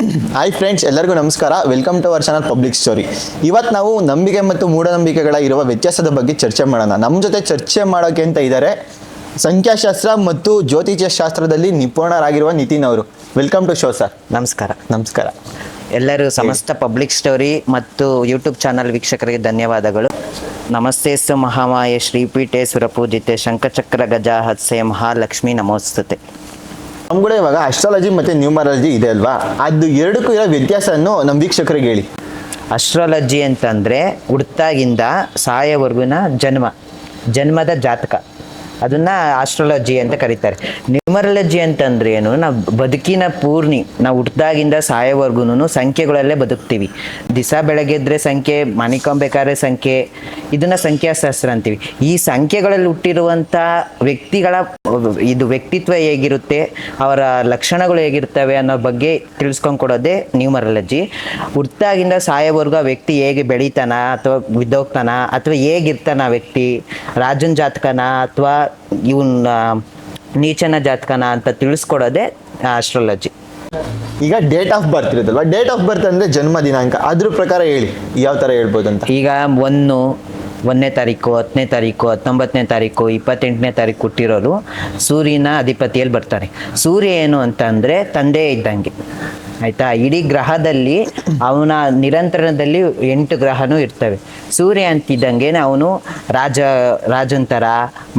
Hi friends, ಎಲ್ಲರಿಗೂ ನಮಸ್ಕಾರ. Welcome to our channel public story. ಇವತ್ತು ನಾವು ನಂಬಿಕೆ ಮತ್ತು ಮೂಢನಂಬಿಕೆಗಳ ಇರುವ ವ್ಯತ್ಯಾಸದ ಬಗ್ಗೆ ಚರ್ಚೆ ಮಾಡೋಣ. ನಮ್ಮ ಜೊತೆ ಚರ್ಚೆ ಮಾಡೋಕೆ ಅಂತ ಇದ್ದಾರೆ ಸಂಖ್ಯಾಶಾಸ್ತ್ರ ಮತ್ತು ಜ್ಯೋತಿಷ್ಯ ಶಾಸ್ತ್ರದಲ್ಲಿ ನಿಪುಣರಾಗಿರುವ ನಿತಿನ್ ಅವರು. Welcome to show sir. ನಮಸ್ಕಾರ. ನಮಸ್ಕಾರ. ಎಲ್ಲರೂ ಸಮಸ್ತ ಪಬ್ಲಿಕ್ ಸ್ಟೋರಿ ಮತ್ತು ಯೂಟ್ಯೂಬ್ ಚಾನಲ್ ವೀಕ್ಷಕರಿಗೆ ಧನ್ಯವಾದಗಳು. ನಮಸ್ತೆಸ್ಸು ಮಹಾಮಾಯೆ ಶ್ರೀಪೀಠೆ ಸುರಪೂಜಿತೆ ಶಂಖಚಕ್ರ ಗಜ ಹತ್ಸೆ ಮಹಾಲಕ್ಷ್ಮಿ ನಮೋಸ್ತುತೆ. ನಮ್ಗಳು ಇವಾಗ ಅಸ್ಟ್ರಾಲಜಿ ಮತ್ತು ನ್ಯೂಮರಾಲಜಿ ಇದೆ ಅಲ್ವಾ, ಅದು ಎರಡಕ್ಕೂ ಇರೋ ವ್ಯತ್ಯಾಸವನ್ನು ನಮ್ಮ ವೀಕ್ಷಕರಿಗೆ ಹೇಳಿ. ಅಸ್ಟ್ರಾಲಜಿ ಅಂತಂದರೆ ಹುಡ್ತಾಗಿಂದ ಸಾಯೋವರೆಗಿನ ಜನ್ಮದ ಜಾತಕ, ಅದನ್ನು ಆಸ್ಟ್ರಾಲಜಿ ಅಂತ ಕರೀತಾರೆ. ನ್ಯೂಮರಾಲಜಿ ಅಂತಂದ್ರೆ ಏನು, ನಾವು ಬದುಕಿನ ನಾವು ಹುಟ್ಟಿದಾಗಿಂದ ಸಾಯೋವರೆಗೂ ಸಂಖ್ಯೆಗಳಲ್ಲೇ ಬದುಕ್ತೀವಿ. ದಿವಸ ಬೆಳಗ್ಗೆ ಎದ್ರೆ ಸಂಖ್ಯೆ, ಮನಿಕೊಂಬೇಕಾದ್ರೆ ಸಂಖ್ಯೆ, ಇದನ್ನು ಸಂಖ್ಯಾಶಾಸ್ತ್ರ ಅಂತೀವಿ. ಈ ಸಂಖ್ಯೆಗಳಲ್ಲಿ ಹುಟ್ಟಿರುವಂಥ ವ್ಯಕ್ತಿಗಳ ವ್ಯಕ್ತಿತ್ವ ಹೇಗಿರುತ್ತೆ, ಅವರ ಲಕ್ಷಣಗಳು ಹೇಗಿರ್ತವೆ ಅನ್ನೋ ಬಗ್ಗೆ ತಿಳ್ಸ್ಕೊಂಡು ಕೊಡೋದೇ ನ್ಯೂಮರಾಲಜಿ. ಹುಟ್ಟಿದಾಗಿಂದ ಸಾಯೋವರೆಗೂ ಆ ವ್ಯಕ್ತಿ ಹೇಗೆ ಬೆಳೀತಾನ ಅಥವಾ ಬಿದ್ದೋಗ್ತಾನ ಅಥವಾ ಹೇಗಿರ್ತಾನ ಆ ವ್ಯಕ್ತಿ, ರಾಜನ ಜಾತಕನ ಅಥವಾ ಇವನ್ನ ನೀಚನ ಜಾತಕನ ಅಂತ ತಿಳಿಸ್ಕೊಡೋದೇ ಆಸ್ಟ್ರಾಲಜಿ. ಈಗ ಡೇಟ್ ಆಫ್ ಬರ್ತ್ ಇರುತ್ತಲ್ವಾ, ಡೇಟ್ ಆಫ್ ಬರ್ತ್ ಅಂದರೆ ಜನ್ಮ ದಿನಾಂಕ, ಅದ್ರ ಪ್ರಕಾರ ಹೇಳಿ ಯಾವ ಥರ ಹೇಳ್ಬೋದು ಅಂತ. ಈಗ 1ನೇ ತಾರೀಕು, 10ನೇ ತಾರೀಕು, 19ನೇ ತಾರೀಕು, 28ನೇ ತಾರೀಕು ಹುಟ್ಟಿರೋರು ಸೂರ್ಯನ ಅಧಿಪತಿಯಲ್ಲಿ ಬರ್ತಾರೆ. ಸೂರ್ಯ ಏನು ಅಂತ ಅಂದರೆ ತಂದೆ ಇದ್ದಂಗೆ, ಆಯಿತಾ. ಇಡೀ ಗ್ರಹದಲ್ಲಿ ಅವನ ನಿರಂತರದಲ್ಲಿ 8 ಗ್ರಹನೂ ಇರ್ತವೆ. ಸೂರ್ಯ ಅಂತಿದ್ದಂಗೆ ಅವನು ರಾಜನ ಥರ,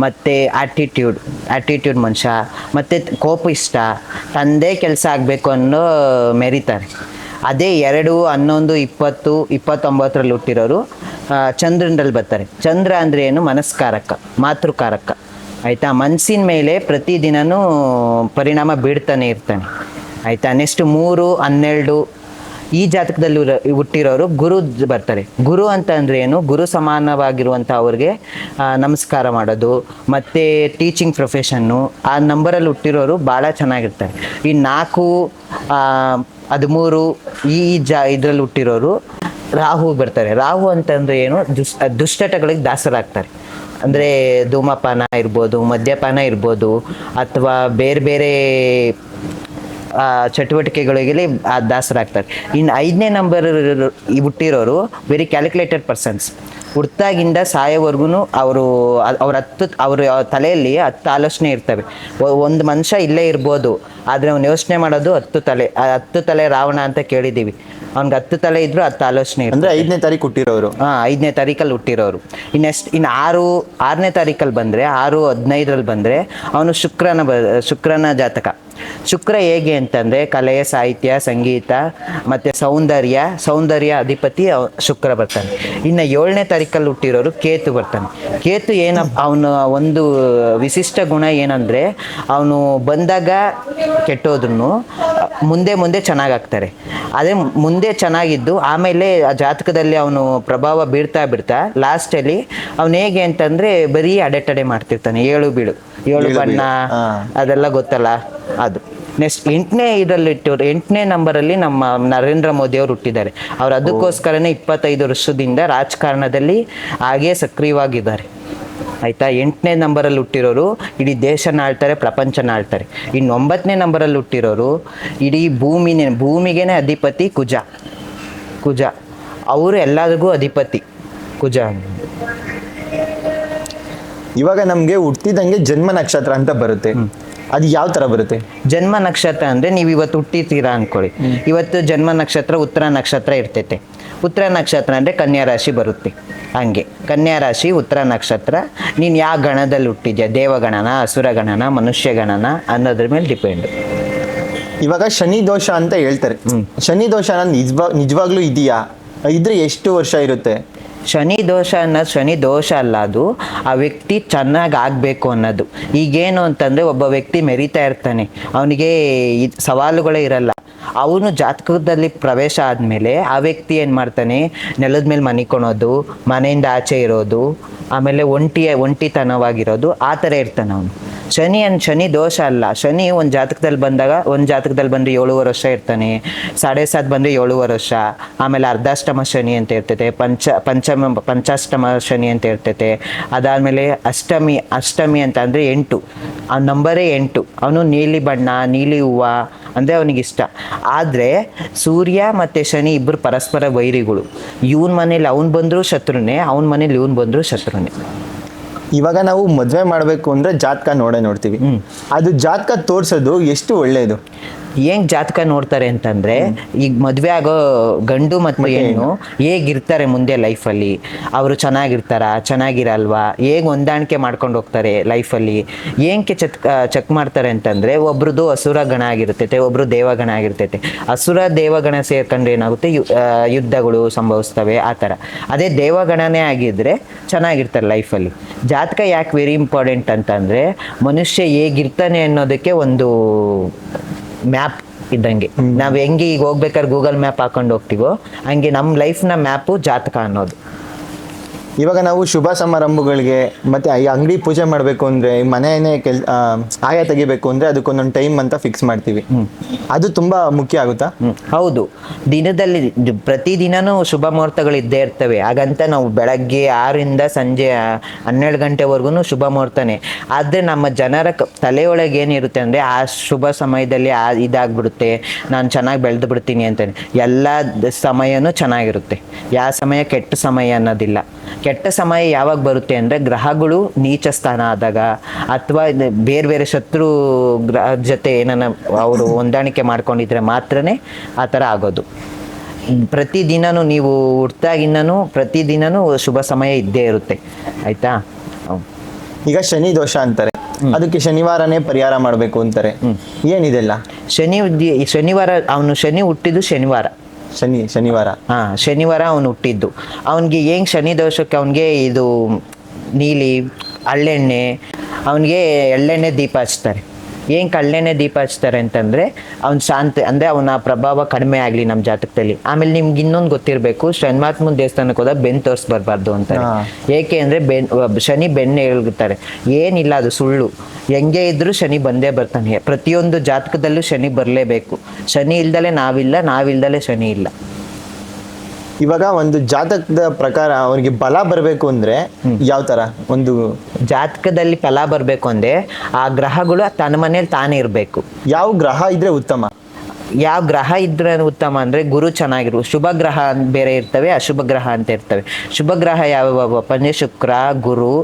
ಮತ್ತು ಆ್ಯಟಿಟ್ಯೂಡ್ ಮನುಷ್ಯ, ಮತ್ತು ಕೋಪಿಷ್ಟ, ತಂದೆ ಕೆಲಸ ಆಗಬೇಕು ಅನ್ನೋ ಮೆರಿತಾರೆ. ಅದೇ 2, 11, 20, 29ರಲ್ಲಿ ಹುಟ್ಟಿರೋರು ಚಂದ್ರನಲ್ಲಿ ಬರ್ತಾರೆ. ಚಂದ್ರ ಅಂದರೆ ಏನು, ಮನಸ್ಕಾರಕ, ಮಾತೃಕಾರಕ, ಆಯಿತಾ. ಮನಸ್ಸಿನ ಮೇಲೆ ಪ್ರತಿದಿನವೂ ಪರಿಣಾಮ ಬೀಳ್ತಾನೆ ಇರ್ತಾನೆ, ಆಯಿತಾ. ನೆಕ್ಸ್ಟ್ 3, 12 ಈ ಜಾತಕದಲ್ಲಿ ಹುಟ್ಟಿರೋರು ಗುರು ಬರ್ತಾರೆ. ಗುರು ಅಂತ ಅಂದರೆ ಏನು, ಗುರು ಸಮಾನವಾಗಿರುವಂಥ ಅವ್ರಿಗೆ ನಮಸ್ಕಾರ ಮಾಡೋದು, ಮತ್ತು ಟೀಚಿಂಗ್ ಪ್ರೊಫೆಷನ್ನು, ಆ ನಂಬರಲ್ಲಿ ಹುಟ್ಟಿರೋರು ಭಾಳ ಚೆನ್ನಾಗಿರ್ತಾರೆ. ಈ 4, 13 ಇದರಲ್ಲಿ ಹುಟ್ಟಿರೋರು ರಾಹು ಬರ್ತಾರೆ. ರಾಹು ಅಂತಂದರೆ ಏನು, ದುಶ್ಚಟಗಳಿಗೆ ದಾಸರಾಗ್ತಾರೆ. ಅಂದರೆ ಧೂಮಪಾನ ಇರ್ಬೋದು, ಮದ್ಯಪಾನ ಇರ್ಬೋದು, ಅಥವಾ ಬೇರೆ ಬೇರೆ ಚಟುವಟಿಕೆಗಳಿಗೆ ದಾಸರಾಗ್ತಾರೆ. ಇನ್ನು 5ನೇ ನಂಬರ್ ಹುಟ್ಟಿರೋರು ವೆರಿ ಕ್ಯಾಲ್ಕುಲೇಟೆಡ್ ಪರ್ಸನ್ಸ್. ಹುಟ್ಟಾಗಿಂದ ಸಾಯೋವರೆಗೂ ಅವ್ರ ತಲೆಯಲ್ಲಿ 10 ಆಲೋಚನೆ ಇರ್ತವೆ. ಒಂದು ಮನುಷ್ಯ ಇಲ್ಲೇ ಇರ್ಬೋದು, ಆದರೆ ಅವ್ನು ಯೋಚನೆ ಮಾಡೋದು 10 ತಲೆ ರಾವಣ ಅಂತ ಕೇಳಿದ್ದೀವಿ. ಅವ್ನಿಗೆ 10 ತಲೆ ಇದ್ರು 10 ಆಲೋಚನೆ ಇರ್ತದೆ. ಅಂದರೆ 5ನೇ ತಾರೀಕು ಹುಟ್ಟಿರೋರು. 5ನೇ ತಾರೀಕಲ್ಲಿ ಹುಟ್ಟಿರೋರು. ಇನ್ನು 6ನೇ ತಾರೀಕಲ್ಲಿ ಬಂದರೆ, 6-15ರಲ್ಲಿ ಬಂದರೆ ಅವನು ಶುಕ್ರನ ಜಾತಕ. ಶುಕ್ರ ಹೇಗೆ ಅಂತಂದರೆ ಕಲೆ, ಸಾಹಿತ್ಯ, ಸಂಗೀತ ಮತ್ತು ಸೌಂದರ್ಯ ಅಧಿಪತಿ ಶುಕ್ರ ಬರ್ತಾನೆ. ಇನ್ನು 7ನೇ ತಾರೀಕಲ್ಲಿ ಹುಟ್ಟಿರೋರು ಕೇತು ಬರ್ತಾನೆ. ಕೇತು ಅವನ ಒಂದು ವಿಶಿಷ್ಟ ಗುಣ ಏನಂದರೆ, ಅವನು ಬಂದಾಗ ಕೆಟ್ಟೋದ್ರೂ ಮುಂದೆ ಚೆನ್ನಾಗಾಗ್ತಾರೆ. ಅದೇ ಮುಂದೆ ಚೆನ್ನಾಗಿದ್ದು ಆಮೇಲೆ ಆ ಜಾತಕದಲ್ಲಿ ಅವನು ಪ್ರಭಾವ ಬೀಳ್ತಾ ಲಾಸ್ಟಲ್ಲಿ ಅವನು ಹೇಗೆ ಅಂತಂದರೆ ಬರೀ ಅಡೆತಡೆ ಮಾಡ್ತಿರ್ತಾನೆ. ಏಳು ಬಣ್ಣ ಅದೆಲ್ಲ ಗೊತ್ತಲ್ಲ ಅದು. ನೆಕ್ಸ್ಟ್ 8ನೇ ನಂಬರಲ್ಲಿ ನಮ್ಮ ನರೇಂದ್ರ ಮೋದಿ ಅವರು ಹುಟ್ಟಿದ್ದಾರೆ. ಅವ್ರು ಅದಕ್ಕೋಸ್ಕರನೇ 25 ವರ್ಷದಿಂದ ರಾಜಕಾರಣದಲ್ಲಿ ಹಾಗೇ ಸಕ್ರಿಯವಾಗಿದ್ದಾರೆ, ಆಯಿತಾ. 8ನೇ ನಂಬರಲ್ಲಿ ಹುಟ್ಟಿರೋರು ಇಡೀ ದೇಶನ ಆಳ್ತಾರೆ, ಪ್ರಪಂಚನ ಆಳ್ತಾರೆ. ಇನ್ನು 9ನೇ ನಂಬರಲ್ಲಿ ಹುಟ್ಟಿರೋರು ಇಡೀ ಭೂಮಿಗೇನೆ ಅಧಿಪತಿ ಕುಜ. ಅವರು ಎಲ್ಲರಿಗೂ ಅಧಿಪತಿ ಕುಜ. ಇವಾಗ ನಮಗೆ ಹುಟ್ಟಿದಂಗೆ ಜನ್ಮ ನಕ್ಷತ್ರ ಅಂತ ಬರುತ್ತೆ, ಅದು ಯಾವ ಥರ ಬರುತ್ತೆ? ಜನ್ಮ ನಕ್ಷತ್ರ ಅಂದರೆ ನೀವು ಇವತ್ತು ಹುಟ್ಟಿರ್ತೀರಾ ಅಂದ್ಕೊಳ್ಳಿ. ಇವತ್ತು ಜನ್ಮ ನಕ್ಷತ್ರ ಉತ್ತರ ನಕ್ಷತ್ರ ಇರ್ತೈತೆ. ಉತ್ತರ ನಕ್ಷತ್ರ ಅಂದರೆ ಕನ್ಯಾ ರಾಶಿ ಬರುತ್ತೆ. ಹಂಗೆ ಕನ್ಯಾ ರಾಶಿ, ಉತ್ತರ ನಕ್ಷತ್ರ, ನೀನು ಯಾವ ಗಣದಲ್ಲಿ ಹುಟ್ಟಿದ್ಯಾ, ದೇವಗಣನ, ಅಸುರಗಣನ, ಮನುಷ್ಯಗಣನ ಅನ್ನೋದ್ರ ಮೇಲೆ ಡಿಪೆಂಡ್. ಇವಾಗ ಶನಿ ದೋಷ ಅಂತ ಹೇಳ್ತಾರೆ. ಶನಿ ದೋಷ ನಿಜವಾಗ್ಲೂ ಇದೆಯಾ? ಇದ್ರೆ ಎಷ್ಟು ವರ್ಷ ಇರುತ್ತೆ? ಶನಿ ದೋಷ ಅಲ್ಲ, ಅದು ಆ ವ್ಯಕ್ತಿ ಚೆನ್ನಾಗಿ ಆಗಬೇಕು ಅನ್ನೋದು. ಈಗೇನು ಅಂತಂದರೆ ಒಬ್ಬ ವ್ಯಕ್ತಿ ಮೆರಿತಾ ಇರ್ತಾನೆ, ಅವನಿಗೆ ಸವಾಲುಗಳೇ ಇರಲ್ಲ. ಅವನು ಜಾತಕದಲ್ಲಿ ಪ್ರವೇಶ ಆದಮೇಲೆ ಆ ವ್ಯಕ್ತಿ ಏನು ಮಾಡ್ತಾನೆ, ನೆಲದ ಮೇಲೆ ಮನಿಕೊಳೋದು, ಮನೆಯಿಂದ ಆಚೆ ಇರೋದು, ಆಮೇಲೆ ಒಂಟಿತನವಾಗಿರೋದು, ಆ ಥರ ಇರ್ತಾನೆ ಅವನು. ಶನಿ ದೋಷ ಅಲ್ಲ. ಶನಿ ಒಂದು ಜಾತಕದಲ್ಲಿ ಬಂದರೆ 7 ವರ್ಷ ಇರ್ತಾನೆ, 7.5 ಬಂದರೆ 7 ವರ್ಷ. ಆಮೇಲೆ ಅರ್ಧಾಷ್ಟಮ ಶನಿ ಅಂತ ಇರ್ತೈತೆ, ಪಂಚಾಷ್ಟಮ ಶನಿ ಅಂತ ಇರ್ತೈತೆ. ಅದಾದಮೇಲೆ ಅಷ್ಟಮಿ ಅಂತ ಅಂದರೆ 8, ಆ ನಂಬರೇ 8. ಅವನು ನೀಲಿ ಬಣ್ಣ, ನೀಲಿ ಹೂವು ಅಂದರೆ ಅವನಿಗಿಷ್ಟ. ಆದರೆ ಸೂರ್ಯ ಮತ್ತು ಶನಿ ಇಬ್ಬರು ಪರಸ್ಪರ ವೈರಿಗಳು. ಇವನ ಮನೇಲಿ ಅವ್ನು ಬಂದರೂ ಶತ್ರುನೇ, ಅವನ ಮನೇಲಿ ಇವನು ಬಂದರೂ ಶತ್ರುನೇ. ಇವಾಗ ನಾವು ಮದುವೆ ಮಾಡಬೇಕು ಅಂದರೆ ಜಾತಕ ನೋಡ್ತೀವಿ. ಅದು ಜಾತಕ ತೋರಿಸೋದು ಎಷ್ಟು ಒಳ್ಳೆಯದು? ಹೆಂಗ್ ಜಾತಕ ನೋಡ್ತಾರೆ ಅಂತಂದ್ರೆ, ಈಗ ಮದುವೆ ಆಗೋ ಗಂಡು ಮತ್ತು ಹೆಣ್ಣು ಹೇಗಿರ್ತಾರೆ ಮುಂದೆ ಲೈಫಲ್ಲಿ, ಅವರು ಚೆನ್ನಾಗಿರಲ್ವಾ, ಹೇಗೆ ಹೊಂದಾಣಿಕೆ ಮಾಡ್ಕೊಂಡು ಹೋಗ್ತಾರೆ ಲೈಫಲ್ಲಿ, ಏನಕ್ಕೆ ಚೆಕ್ ಮಾಡ್ತಾರೆ ಅಂತಂದ್ರೆ, ಒಬ್ರದ್ದು ಅಸುರ ಗಣ ಆಗಿರ್ತೈತೆ, ಒಬ್ರು ದೇವಗಣ ಆಗಿರ್ತೈತೆ. ಅಸುರ ದೇವಗಣ ಸೇರ್ಕೊಂಡ್ರೆ ಏನಾಗುತ್ತೆ, ಯುದ್ಧಗಳು ಸಂಭವಿಸ್ತವೆ ಆ ಥರ. ಅದೇ ದೇವಗಣನೇ ಆಗಿದ್ರೆ ಚೆನ್ನಾಗಿರ್ತಾರೆ ಲೈಫಲ್ಲಿ. ಜಾತಕ ಯಾಕೆ ವೆರಿ ಇಂಪಾರ್ಟೆಂಟ್ ಅಂತಂದ್ರೆ, ಮನುಷ್ಯ ಹೇಗಿರ್ತಾನೆ ಅನ್ನೋದಕ್ಕೆ ಒಂದು ಮ್ಯಾಪ್ ಇದ್ದಂಗೆ. ನಾವು ಹೆಂಗೆ ಈಗ ಹೋಗ್ಬೇಕಾದ್ರೆ ಗೂಗಲ್ ಮ್ಯಾಪ್ ಹಾಕೊಂಡು ಹೋಗ್ತೀವೋ, ಹಂಗೆ ನಮ್ಮ ಲೈಫ್ನ ಮ್ಯಾಪು ಜಾತಕ ಅನ್ನೋದು. ಇವಾಗ ನಾವು ಶುಭ ಸಮಾರಂಭಗಳಿಗೆ ಮತ್ತು ಈ ಅಂಗಡಿ ಪೂಜೆ ಮಾಡಬೇಕು ಅಂದರೆ, ಮನೆಯೇ ಆಯ ತೆಗಿಬೇಕು ಅಂದರೆ ಅದಕ್ಕೊಂದೊಂದು ಟೈಮ್ ಅಂತ ಫಿಕ್ಸ್ ಮಾಡ್ತೀವಿ. ಅದು ತುಂಬ ಮುಖ್ಯ ಆಗುತ್ತಾ? ಹೌದು. ದಿನದಲ್ಲಿ ಪ್ರತಿದಿನನೂ ಶುಭ ಮುಹೂರ್ತಗಳು ಇದ್ದೇ ಇರ್ತವೆ. ಹಾಗಂತ ನಾವು ಬೆಳಗ್ಗೆ 6ರಿಂದ ಸಂಜೆ 12 ಗಂಟೆವರೆಗೂ ಶುಭ ಮುಹೂರ್ತನೇ. ಆದರೆ ನಮ್ಮ ಜನರ ತಲೆಯೊಳಗೆ ಏನಿರುತ್ತೆ ಅಂದರೆ, ಆ ಶುಭ ಸಮಯದಲ್ಲಿ ಇದಾಗ್ಬಿಡುತ್ತೆ, ನಾನು ಚೆನ್ನಾಗಿ ಬೆಳೆದು ಬಿಡ್ತೀನಿ ಅಂತಾನೆ. ಎಲ್ಲ ಸಮಯನೂ ಚೆನ್ನಾಗಿರುತ್ತೆ, ಯಾವ ಸಮಯ ಕೆಟ್ಟ ಸಮಯ ಅನ್ನೋದಿಲ್ಲ. ಕೆಟ್ಟ ಸಮಯ ಯಾವಾಗ ಬರುತ್ತೆ ಅಂದರೆ, ಗ್ರಹಗಳು ನೀಚ ಸ್ಥಾನ ಆದಾಗ, ಅಥವಾ ಬೇರೆ ಬೇರೆ ಶತ್ರು ಗ್ರಹ ಜೊತೆ ಏನನ್ನ ಅವರು ಹೊಂದಾಣಿಕೆ ಮಾಡ್ಕೊಂಡಿದ್ರೆ ಮಾತ್ರನೇ ಆ ಥರ ಆಗೋದು. ಪ್ರತಿದಿನನೂ ನೀವು ಹುಟ್ಟಾಗಿನ್ನೂ ಪ್ರತಿದಿನನೂ ಶುಭ ಸಮಯ ಇದ್ದೇ ಇರುತ್ತೆ, ಆಯ್ತಾ? ಈಗ ಶನಿ ದೋಷ ಅಂತಾರೆ, ಅದಕ್ಕೆ ಶನಿವಾರನೇ ಪರಿಹಾರ ಮಾಡಬೇಕು ಅಂತಾರೆ. ಏನಿದೆಲ್ಲ? ಶನಿವಾರ ಅವನು ಶನಿ ಹುಟ್ಟಿದ್ದು ಶನಿವಾರ ಅವನು ಹುಟ್ಟಿದ್ದು. ಅವನಿಗೆ ಹೆಂಗ್ ಶನಿ ದೋಷಕ್ಕೆ ಅವನಿಗೆ ಇದು ನೀಲಿ ಹಳ್ಳೆಣ್ಣೆ, ಅವನಿಗೆ ಎಳ್ಳೆಣ್ಣೆ ದೀಪ ಹಚ್ತಾರೆ. ಏನ್ ಕಳ್ಳೆಣ್ಣೆ ದೀಪ ಹಚ್ತಾರೆ ಅಂತಂದ್ರೆ, ಅವ್ನ ಶಾಂತಿ ಅಂದ್ರೆ ಅವನ ಪ್ರಭಾವ ಕಡಿಮೆ ಆಗ್ಲಿ ನಮ್ಮ ಜಾತಕದಲ್ಲಿ. ಆಮೇಲೆ ನಿಮ್ಗೆ ಇನ್ನೊಂದು ಗೊತ್ತಿರಬೇಕು, ಶನಿಮಾತ್ಮನ ದೇವಸ್ಥಾನಕ್ಕೆ ಹೋದಾಗ ಬೆನ್ನು ತೋರಿಸ್ಬರ್ಬಾರ್ದು ಅಂತಾರೆ. ಏಕೆ ಅಂದ್ರೆ ಶನಿ ಬೆನ್ನು ಹೇಳ್ತಾರೆ. ಏನಿಲ್ಲ, ಅದು ಸುಳ್ಳು. ಹೆಂಗೆ ಇದ್ರೂ ಶನಿ ಬಂದೇ ಬರ್ತಾನೆ. ಪ್ರತಿಯೊಂದು ಜಾತಕದಲ್ಲೂ ಶನಿ ಬರಲೇಬೇಕು. ಶನಿ ಇಲ್ದಲೆ ನಾವಿಲ್ದಲೆ ಶನಿ ಇಲ್ಲ. ಇವಾಗ ಒಂದು ಜಾತಕದ ಪ್ರಕಾರ ಅವನಿಗೆ ಬಲ ಬರಬೇಕು ಅಂದ್ರೆ ಯಾವ ತರ ಒಂದು ಜಾತಕದಲ್ಲಿ ಫಲ ಬರಬೇಕು ಅಂದ್ರೆ, ಆ ಗ್ರಹಗಳು ತನ್ನ ಮನೇಲಿ ತಾನೇ ಇರಬೇಕು. ಯಾವ ಗ್ರಹ ಇದ್ರೆ ಉತ್ತಮ? ಯಾವ ಗ್ರಹ ಇದ್ರೆ ಉತ್ತಮ ಅಂದ್ರೆ, ಗುರು ಚೆನ್ನಾಗಿರು. ಶುಭ ಗ್ರಹ ಬೇರೆ ಇರ್ತವೆ, ಅಶುಭ ಗ್ರಹ ಅಂತ ಇರ್ತವೆ. ಶುಭ ಗ್ರಹ ಯಾವಪ್ಪ ಅಂದ್ರೆ ಶುಕ್ರ, ಗುರು,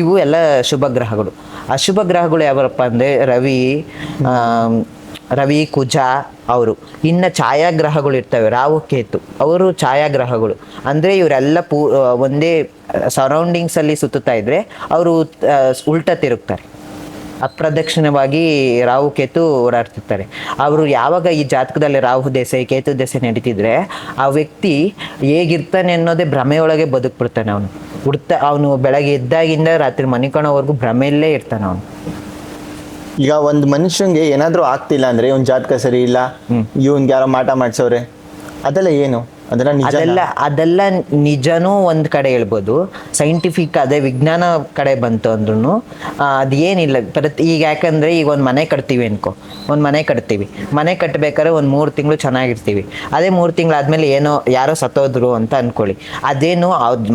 ಇವು ಎಲ್ಲ ಶುಭ ಗ್ರಹಗಳು. ಅಶುಭ ಗ್ರಹಗಳು ಯಾವಪ್ಪ ಅಂದ್ರೆ ರವಿ, ಕುಜ ಅವರು. ಇನ್ನು ಛಾಯಾಗ್ರಹಗಳು ಇರ್ತವೆ, ರಾಹು, ಕೇತು, ಅವರು ಛಾಯಾಗ್ರಹಗಳು. ಅಂದರೆ ಇವರೆಲ್ಲ ಒಂದೇ ಸರೌಂಡಿಂಗ್ಸಲ್ಲಿ ಸುತ್ತುತ್ತಾ ಇದ್ರೆ ಅವರು ಉಲ್ಟಾ ತಿರುಗ್ತಾರೆ, ಅಪ್ರದಕ್ಷಿಣವಾಗಿ ರಾಹು ಕೇತು ಓಡಾಡ್ತಿರ್ತಾರೆ. ಅವರು ಯಾವಾಗ ಈ ಜಾತಕದಲ್ಲಿ ರಾಹು ದೆಸೆ, ಕೇತು ದೆಸೆ ನಡೀತಿದ್ರೆ, ಆ ವ್ಯಕ್ತಿ ಹೇಗಿರ್ತಾನೆ ಅನ್ನೋದೇ ಭ್ರಮೆಯೊಳಗೆ ಬದುಕ್ಬಿಡ್ತಾನೆ. ಅವನು ಬೆಳಗ್ಗೆ ಎದ್ದಾಗಿಂದ ರಾತ್ರಿ ಮನಿಕಣವರೆಗೂ ಭ್ರಮೆಯಲ್ಲೇ ಇರ್ತಾನೆ ಅವನು. ಈಗ ಒಂದು ಮನುಷ್ಯಂಗೆ ಏನಾದ್ರೂ ಆಗ್ತಿಲ್ಲ ಅಂದ್ರೆ, ಇವನ್ ಜಾತಕ ಸರಿ ಇಲ್ಲ, ಇವನ್ಗೆ ಯಾರೋ ಮಾಟ ಮಾಡ್ಸವ್ರೆ, ಅದೆಲ್ಲ ಏನು? ಅದೆಲ್ಲ ನಿಜನೂ ಒಂದ್ ಕಡೆ ಹೇಳ್ಬೋದು, ಸೈಂಟಿಫಿಕ್ ಅದೇ ವಿಜ್ಞಾನ ಕಡೆ ಬಂತು ಅಂದ್ರೂ ಅದೇನಿಲ್ಲ. ಈಗ ಯಾಕಂದ್ರೆ ಈಗ ಒಂದು ಮನೆ ಕಟ್ತೀವಿ ಅನ್ಕೋ, ಮನೆ ಕಟ್ಟಬೇಕಾದ್ರೆ ಒಂದು 3 ತಿಂಗಳು ಚೆನ್ನಾಗಿರ್ತೀವಿ. ಅದೇ 3 ತಿಂಗಳಾದ್ಮೇಲೆ ಯಾರೋ ಸತ್ತೋದ್ರು ಅಂತ ಅನ್ಕೊಳ್ಳಿ. ಅದೇನು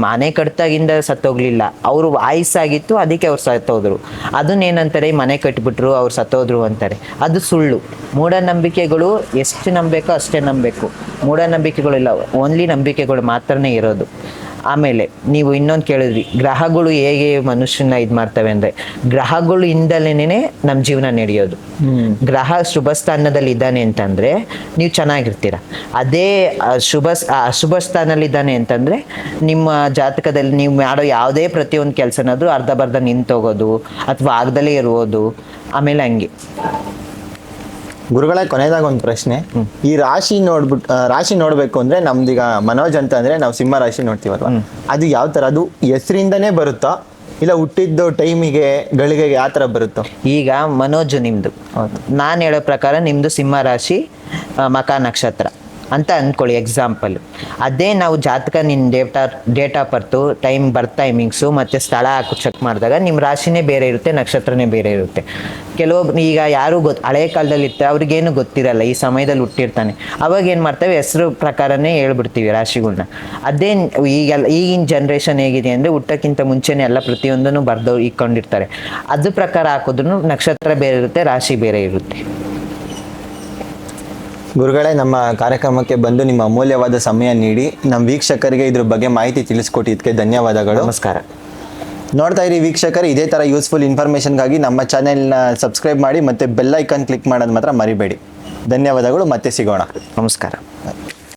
ಮನೆ ಕಟ್ಟಾಗಿಂದ ಸತ್ತೋಗ್ಲಿಲ್ಲ, ಅವರು ಆಯುಸ್ಸಾಗಿತ್ತು, ಅದಕ್ಕೆ ಅವ್ರು ಸತ್ತೋದ್ರು. ಅದನ್ನೇನಂತಾರೆ, ಮನೆ ಕಟ್ಬಿಟ್ರು ಅವ್ರು ಸತ್ತೋದ್ರು ಅಂತಾರೆ. ಅದು ಸುಳ್ಳು. ಮೂಢನಂಬಿಕೆಗಳು ಎಷ್ಟು ನಂಬಬೇಕೋ ಅಷ್ಟೇ ನಂಬಬೇಕು. ಮೂಢನಂಬಿಕೆಗಳಿಲ್ಲ, ಓನ್ಲಿ ನಂಬಿಕೆಗಳು ಮಾತ್ರನೇ ಇರೋದು. ಆಮೇಲೆ ನೀವು ಇನ್ನೊಂದು ಕೇಳಿದ್ರಿ, ಗ್ರಹಗಳು ಹೇಗೆ ಮನುಷ್ಯನ ಇದು ಮಾಡ್ತವೆ ಅಂದ್ರೆ, ಗ್ರಹಗಳು ಇಂದಲೇನೆ ನಮ್ಮ ಜೀವನ ನಡೆಯೋದು. ಗ್ರಹ ಶುಭ ಸ್ಥಾನದಲ್ಲಿ ಇದ್ದಾನೆ ಅಂತಂದ್ರೆ ನೀವು ಚೆನ್ನಾಗಿರ್ತೀರ. ಅದೇ ಅಶುಭ ಸ್ಥಾನದಲ್ಲಿ ಇದ್ದಾನೆ ಅಂತಂದ್ರೆ, ನಿಮ್ಮ ಜಾತಕದಲ್ಲಿ ನೀವು ಮಾಡೋ ಯಾವುದೇ ಪ್ರತಿಯೊಂದು ಕೆಲಸನಾದ್ರೂ ಅರ್ಧ ನಿಂತೋಗೋದು ಅಥವಾ ಆಗದಲ್ಲೇ ಇರುವುದು. ಆಮೇಲೆ ಹಂಗೆ ಗುರುಗಳೇ, ಕೊನೆಯದಾಗ ಒಂದು ಪ್ರಶ್ನೆ. ಈ ರಾಶಿ ನೋಡ್ಬೇಕು ಅಂದ್ರೆ, ನಮ್ದೀಗ ಮನೋಜ್ ಅಂತ ಅಂದ್ರೆ ನಾವು ಸಿಂಹ ರಾಶಿ ನೋಡ್ತೀವಲ್ವ, ಅದು ಯಾವ ತರ? ಅದು ಹೆಸರಿಂದನೇ ಬರುತ್ತಾ ಇಲ್ಲ ಹುಟ್ಟಿದ್ದು ಟೈಮಿಗೆ ಗಳಿಗೆಗೆ ಯಾವ ತರ ಬರುತ್ತೋ? ಈಗ ಮನೋಜ್ ನಿಮ್ದು, ನಾನು ಹೇಳೋ ಪ್ರಕಾರ ನಿಮ್ದು ಸಿಂಹ ರಾಶಿ, ಮಕ ನಕ್ಷತ್ರ. ಅಂತ ಅಂದ್ಕೊಳ್ಳಿ ಎಕ್ಸಾಂಪಲ್. ಅದೇ ನಾವು ಜಾತಕ ನಿನ್ನ date of birth, birth timings ಮತ್ತು ಸ್ಥಳ ಹಾಕಿ ಚೆಕ್ ಮಾಡಿದಾಗ ನಿಮ್ಮ ರಾಶಿನೇ ಬೇರೆ ಇರುತ್ತೆ, ನಕ್ಷತ್ರನೇ ಬೇರೆ ಇರುತ್ತೆ. ಕೆಲವೊಬ್ರು ಈಗ ಯಾರು ಹಳೆ ಕಾಲದಲ್ಲಿ ಇರ್ತಾರೆ, ಅವ್ರಿಗೇನು ಗೊತ್ತಿರಲ್ಲ, ಈ ಸಮಯದಲ್ಲಿ ಹುಟ್ಟಿರ್ತಾನೆ, ಅವಾಗ ಏನು ಮಾಡ್ತೇವೆ, ಹೆಸರು ಪ್ರಕಾರನೇ ಹೇಳ್ಬಿಡ್ತೀವಿ ರಾಶಿಗಳ್ನ. ಅದೇ ಈಗಿನ ಜನ್ರೇಷನ್ ಹೇಗಿದೆ ಅಂದರೆ ಹುಟ್ಟೋಕ್ಕಿಂತ ಮುಂಚೆನೇ ಎಲ್ಲ ಪ್ರತಿಯೊಂದನ್ನು ಬರೆದು ಇಟ್ಕೊಂಡಿರ್ತಾರೆ. ಅದ್ರ ಪ್ರಕಾರ ಹಾಕಿದ್ರು ನಕ್ಷತ್ರ ಬೇರೆ ಇರುತ್ತೆ, ರಾಶಿ ಬೇರೆ ಇರುತ್ತೆ. ಗುರುಗಳೇ, ನಮ್ಮ ಕಾರ್ಯಕ್ರಮಕ್ಕೆ ಬಂದು ನಿಮ್ಮ ಅಮೂಲ್ಯವಾದ ಸಮಯ ನೀಡಿ ನಮ್ಮ ವೀಕ್ಷಕರಿಗೆ ಇದ್ರ ಬಗ್ಗೆ ಮಾಹಿತಿ ತಿಳಿಸ್ಕೊಟ್ಟಿದ್ದಕ್ಕೆ ಧನ್ಯವಾದಗಳು. ನಮಸ್ಕಾರ. ನೋಡ್ತಾ ಇರಿ ವೀಕ್ಷಕರು, ಇದೇ ಥರ ಯೂಸ್ಫುಲ್ ಇನ್ಫಾರ್ಮೇಷನ್ಗಾಗಿ ನಮ್ಮ ಚಾನೆಲ್ನ ಸಬ್ಸ್ಕ್ರೈಬ್ ಮಾಡಿ ಮತ್ತು ಬೆಲ್ ಐಕಾನ್ ಕ್ಲಿಕ್ ಮಾಡೋದು ಮಾತ್ರ ಮರಿಬೇಡಿ. ಧನ್ಯವಾದಗಳು, ಮತ್ತೆ ಸಿಗೋಣ. ನಮಸ್ಕಾರ.